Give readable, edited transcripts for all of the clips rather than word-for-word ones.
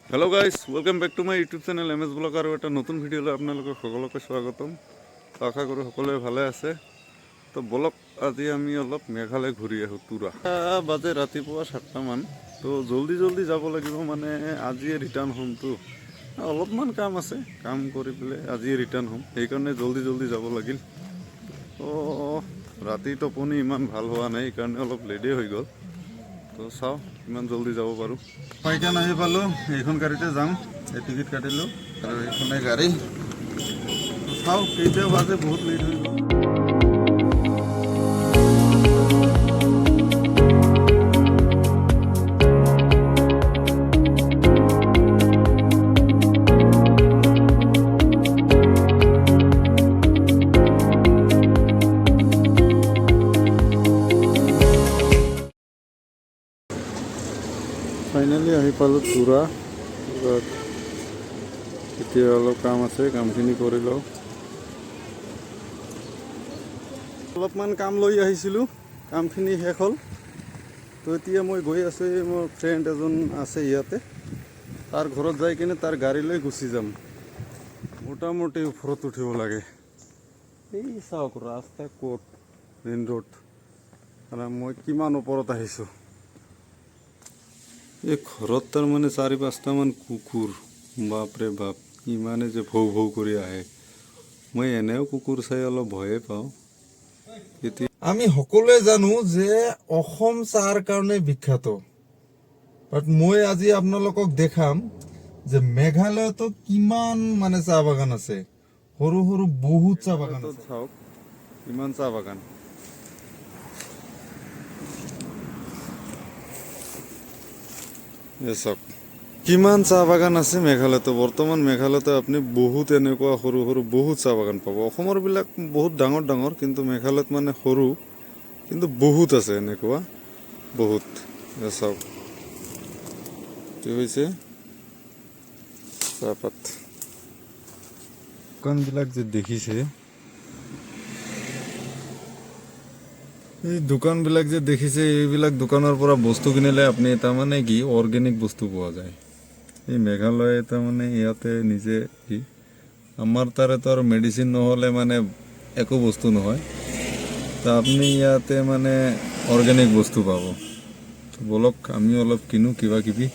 Hello guys welcome back to my YouTube channel M S blog और एक नतुन video आपलोक सकलोके स्वागतम। आशा करूँ सकलोए भाले आछे। तो ब्लग आज आमी अलप मेघालय घूरी आहूँ तुरा बाजे रातिपुवा 7टा मान। तो जल्दी जल्दी যাব লাগিব মানে আজিয়ে रिटार्न हूँ तो अलपमान काम आछे काम करि पेले আজিয়ে रिटार्न हूँ সেইকাৰণে जल्दी जल्दी যাব লাগিল। तो राति टोपनी इमान ভাল হোৱা নাই সেইকাৰণে অলপ লেটে হৈ গ'ল। तो चाओ इमान जल्दी যাব पारो। पाइकान आহি पालो এইখন গাড়ীতে যাম এই টিকেট কাটিলো আৰু এইখনে গাড়ী। তো চাও কেইটা বাজে বহুত লেট হৈ গ'ল। फाइनली आহি पालो तुरा এতিয়া অলপ কাম আছে কামখিনি কৰি লওঁ। অলপমান কাম লৈ আহিছিলোঁ কামখিনি শেষ হ'ল। তো এতিয়া মই গৈ আছোঁ মোৰ ফ্ৰেণ্ড এজন আছে ইয়াতে তাৰ ঘৰত যাই কিনে তাৰ গাড়ী লৈ গুচি যাম। মোটামুটি ওপৰত উঠিব লাগে। এই চাওক ৰাস্তা ক'ত মেইন ৰোড আৰু মই কিমান ওপৰত আহিছোঁ। এই ঘৰত তাৰ মানে 4-5টা মান কুকুৰ বাপৰে বাপ ইমানে যে ভৌ ভৌ কৰি আহে। মই এনেও কুকুৰ চাই অলপ ভয়ে পাওঁ। আমি সকলোৱে জানো যে অসম চাহৰ কাৰণে বিখ্যাত, বাট মই আজি আপোনালোকক দেখাম যে মেঘালয়তো কিমান মানে চাহ বাগান আছে। সৰু সৰু বহুত চাহ বাগান আছে। চাওক ইমান চাহ বাগান। চাওক কিমান চাহ বাগান আছে মেঘালয়তো। বৰ্তমান মেঘালয়তে আপুনি বহুত এনেকুৱা সৰু সৰু বহুত চাহ বাগান পাব। অসমৰ বিলাক বহুত ডাঙৰ ডাঙৰ কিন্তু মেঘালয়ত মানে সৰু কিন্তু বহুত আছে এনেকুৱা বহুত। চাওক কি হৈছে চাহপাত দোকানবিলাক যে দেখিছে এই দোকানবিলাক যে দেখিছে এইবিলাক দোকানৰ পৰা বস্তু কিনিলে আপুনি তাৰমানে কি অৰ্গেনিক বস্তু পোৱা যায়। এই মেঘালয় তাৰমানে ইয়াতে নিজে কি আমাৰ তাৰেতো আৰু মেডিচিন নহ'লে মানে একো বস্তু নহয়। তো আপুনি ইয়াতে মানে অৰ্গেনিক বস্তু পাব। তো বলক আমি অলপ কিনো কিবা কিবি।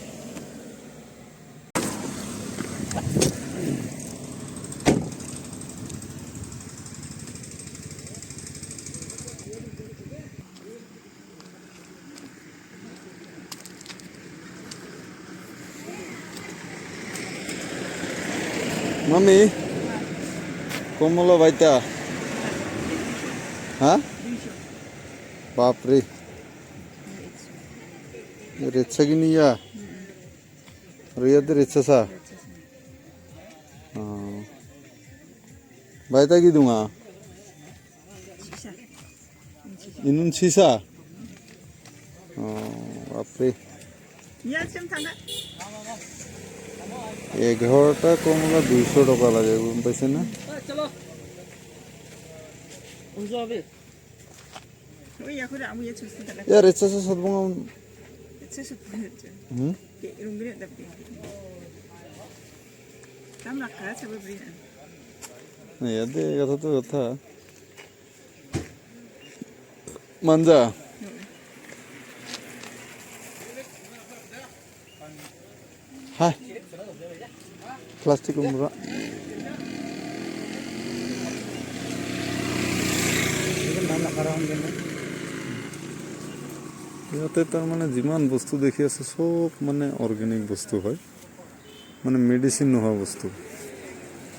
Mami, ¿cómo lo baita? ¿Ah? Bapre. Recha gini ya. Ria de recha sa. Baita ki dunga. Inun sisa. Bapre. 11টা কমলা 200 টাকা লাগে গম পাইছে না। यार अच्छा से सदबंगा यार दे कथा तो कथा मंजा हाय प्लास्टिक उम्र ইয়াতে তাৰমানে যিমান বস্তু দেখি আছে সব মানে অৰ্গেনিক বস্তু হয়, মানে মেডিচিন নোহোৱা বস্তু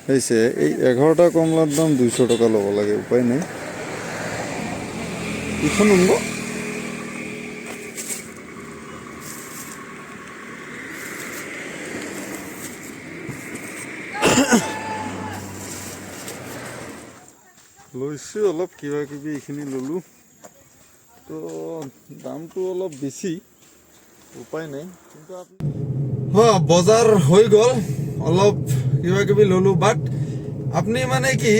হৈছে। এই 11টা কমলাৰ দাম 200 টাকা ল'ব লাগে, উপায় নাই। ইখন উনব লৈছোঁ অলপ কিবা কিবি এইখিনি ল'লোঁ। তো দামটো অলপ বেছি, উপায় নাই। কিন্তু বজাৰ হৈ গ'ল, অলপ কিবা কিবি ললো। বাট আপুনি মানে কি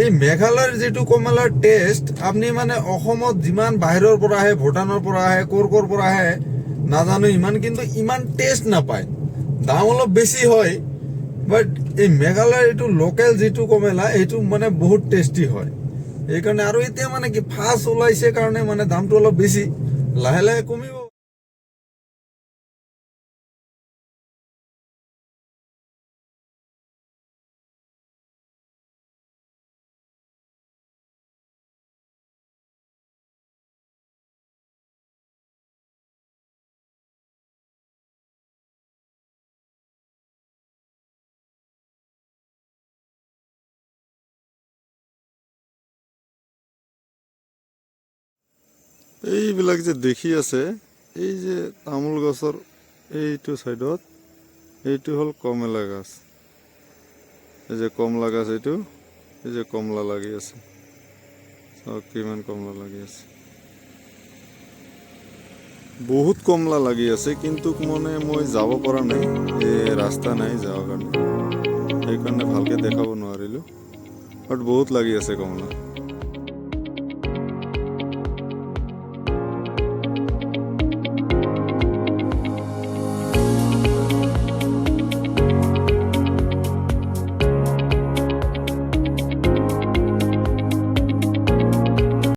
এই মেঘালয়ৰ যেটো কমলাৰ টেষ্ট আপনি মানে অসমত যিমান বাহিৰৰ পৰা আহে, ভুটানৰ পৰা আহে, ক'ৰ পৰা আহে নাজানো ইমান, কিন্তু ইমান টেষ্ট নাপায়। দাম অলপ বেছি হয়, বাট এই মেঘালয়ৰ এইটো লোকেল যিটো কমলা এইটো মানে বহুত টেষ্টি হয়। সেইকাৰণে আৰু এতিয়া মানে কি ফাৰ্ষ্ট ওলাইছে কাৰণে মানে দামটো অলপ বেছি, লাহে লাহে কমিব। এইবিলাক যে দেখি আছে, এই যে তামোল গছৰ এইটো চাইডত এইটো হ'ল কমলা গাছ। এই যে কমলা গাছ, এইটো এই যে কমলা লাগি আছে, চাওক কিমান কমলা লাগি আছে। বহুত কমলা লাগি আছে, কিন্তু মানে মই যাব পৰা নাই, ৰাস্তা নাই যাবৰ কাৰণে, সেইকাৰণে ভালকে দেখাব নোৱাৰিলোঁ। বাট বহুত লাগি আছে কমলা।